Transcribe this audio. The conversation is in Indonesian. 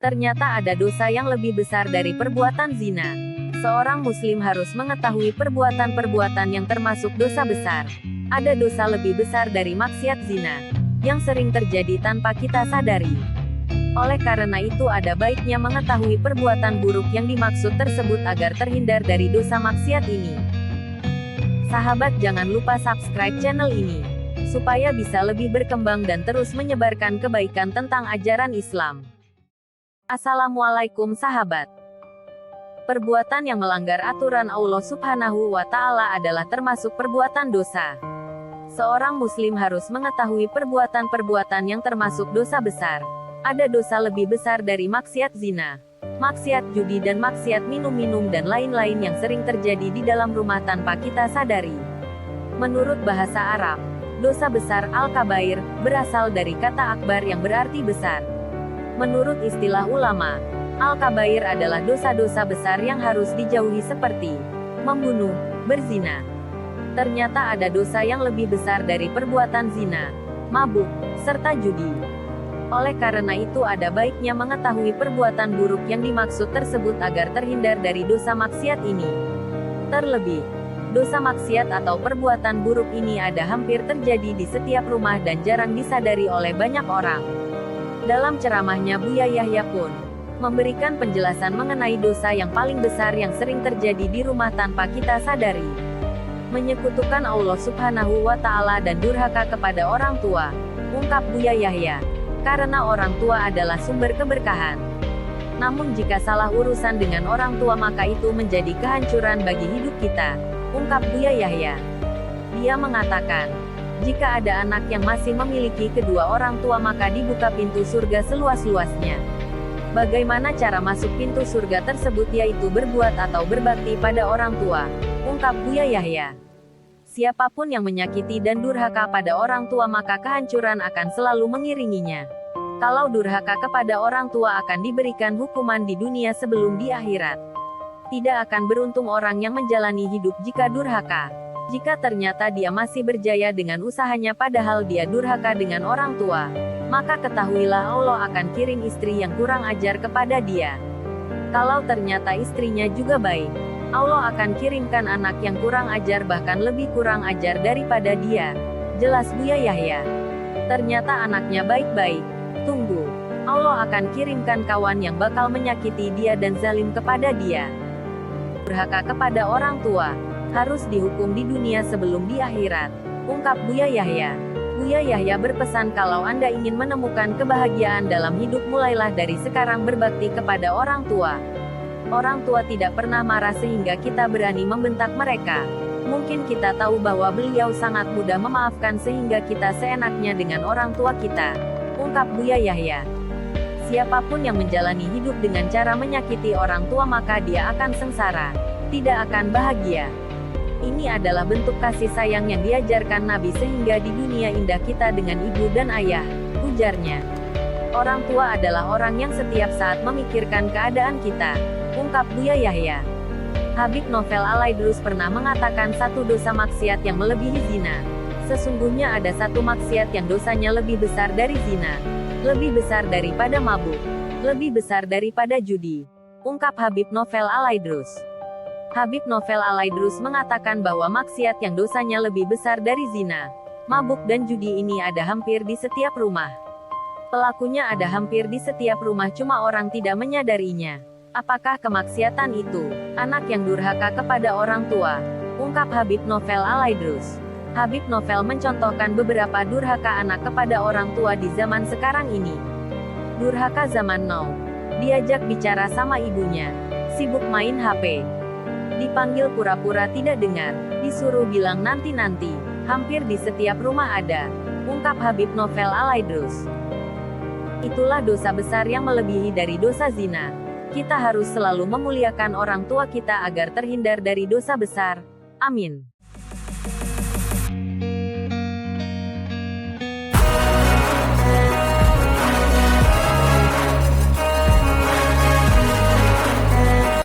Ternyata ada dosa yang lebih besar dari perbuatan zina. Seorang muslim harus mengetahui perbuatan-perbuatan yang termasuk dosa besar. Ada dosa lebih besar dari maksiat zina, yang sering terjadi tanpa kita sadari. Oleh karena itu ada baiknya mengetahui perbuatan buruk yang dimaksud tersebut agar terhindar dari dosa maksiat ini. Sahabat, jangan lupa subscribe channel ini, supaya bisa lebih berkembang dan terus menyebarkan kebaikan tentang ajaran Islam. Assalamualaikum sahabat. Perbuatan yang melanggar aturan Allah Subhanahu wa Ta'ala adalah termasuk perbuatan dosa. Seorang muslim harus mengetahui perbuatan-perbuatan yang termasuk dosa besar. Ada dosa lebih besar dari maksiat zina, maksiat judi dan maksiat minum-minum dan lain-lain yang sering terjadi di dalam rumah tanpa kita sadari. Menurut bahasa Arab, dosa besar al-kabair berasal dari kata akbar yang berarti besar. Menurut istilah ulama, al-kabair adalah dosa-dosa besar yang harus dijauhi seperti membunuh, berzina. Ternyata ada dosa yang lebih besar dari perbuatan zina, mabuk, serta judi. Oleh karena itu ada baiknya mengetahui perbuatan buruk yang dimaksud tersebut agar terhindar dari dosa maksiat ini. Terlebih, dosa maksiat atau perbuatan buruk ini ada hampir terjadi di setiap rumah dan jarang disadari oleh banyak orang. Dalam ceramahnya Buya Yahya pun memberikan penjelasan mengenai dosa yang paling besar yang sering terjadi di rumah tanpa kita sadari. Menyekutukan Allah Subhanahu wa Ta'ala dan durhaka kepada orang tua, ungkap Buya Yahya. Karena orang tua adalah sumber keberkahan. Namun jika salah urusan dengan orang tua maka itu menjadi kehancuran bagi hidup kita, ungkap Buya Yahya. Dia mengatakan, jika ada anak yang masih memiliki kedua orang tua maka dibuka pintu surga seluas-luasnya. Bagaimana cara masuk pintu surga tersebut, yaitu berbuat atau berbakti pada orang tua, ungkap Buya Yahya. Siapapun yang menyakiti dan durhaka pada orang tua maka kehancuran akan selalu mengiringinya. Kalau durhaka kepada orang tua akan diberikan hukuman di dunia sebelum di akhirat. Tidak akan beruntung orang yang menjalani hidup jika durhaka. Jika ternyata dia masih berjaya dengan usahanya padahal dia durhaka dengan orang tua, maka ketahuilah Allah akan kirim istri yang kurang ajar kepada dia. Kalau ternyata istrinya juga baik, Allah akan kirimkan anak yang kurang ajar bahkan lebih kurang ajar daripada dia. Jelas Buya Yahya. Ternyata anaknya baik-baik. Tunggu. Allah akan kirimkan kawan yang bakal menyakiti dia dan zalim kepada dia. Durhaka kepada orang tua harus dihukum di dunia sebelum di akhirat, ungkap Buya Yahya. Buya Yahya berpesan kalau Anda ingin menemukan kebahagiaan dalam hidup mulailah dari sekarang berbakti kepada orang tua. Orang tua tidak pernah marah sehingga kita berani membentak mereka. Mungkin kita tahu bahwa beliau sangat mudah memaafkan sehingga kita seenaknya dengan orang tua kita, ungkap Buya Yahya. Siapapun yang menjalani hidup dengan cara menyakiti orang tua maka dia akan sengsara, tidak akan bahagia. Ini adalah bentuk kasih sayang yang diajarkan Nabi sehingga di dunia indah kita dengan ibu dan ayah, ujarnya. Orang tua adalah orang yang setiap saat memikirkan keadaan kita, ungkap Buya Yahya. Habib Novel Al-Aidrus pernah mengatakan satu dosa maksiat yang melebihi zina. Sesungguhnya ada satu maksiat yang dosanya lebih besar dari zina, lebih besar daripada mabuk, lebih besar daripada judi, ungkap Habib Novel Al-Aidrus. Habib Novel Al-Aidrus mengatakan bahwa maksiat yang dosanya lebih besar dari zina, mabuk dan judi ini ada hampir di setiap rumah. Pelakunya ada hampir di setiap rumah cuma orang tidak menyadarinya. Apakah kemaksiatan itu? Anak yang durhaka kepada orang tua, ungkap Habib Novel Al-Aidrus. Habib Novel mencontohkan beberapa durhaka anak kepada orang tua di zaman sekarang ini. Durhaka zaman now. Diajak bicara sama ibunya, sibuk main HP. Dipanggil pura-pura tidak dengar, disuruh bilang nanti-nanti, hampir di setiap rumah ada, ungkap Habib Novel Al-Aidrus. Itulah dosa besar yang melebihi dari dosa zina. Kita harus selalu memuliakan orang tua kita agar terhindar dari dosa besar. Amin.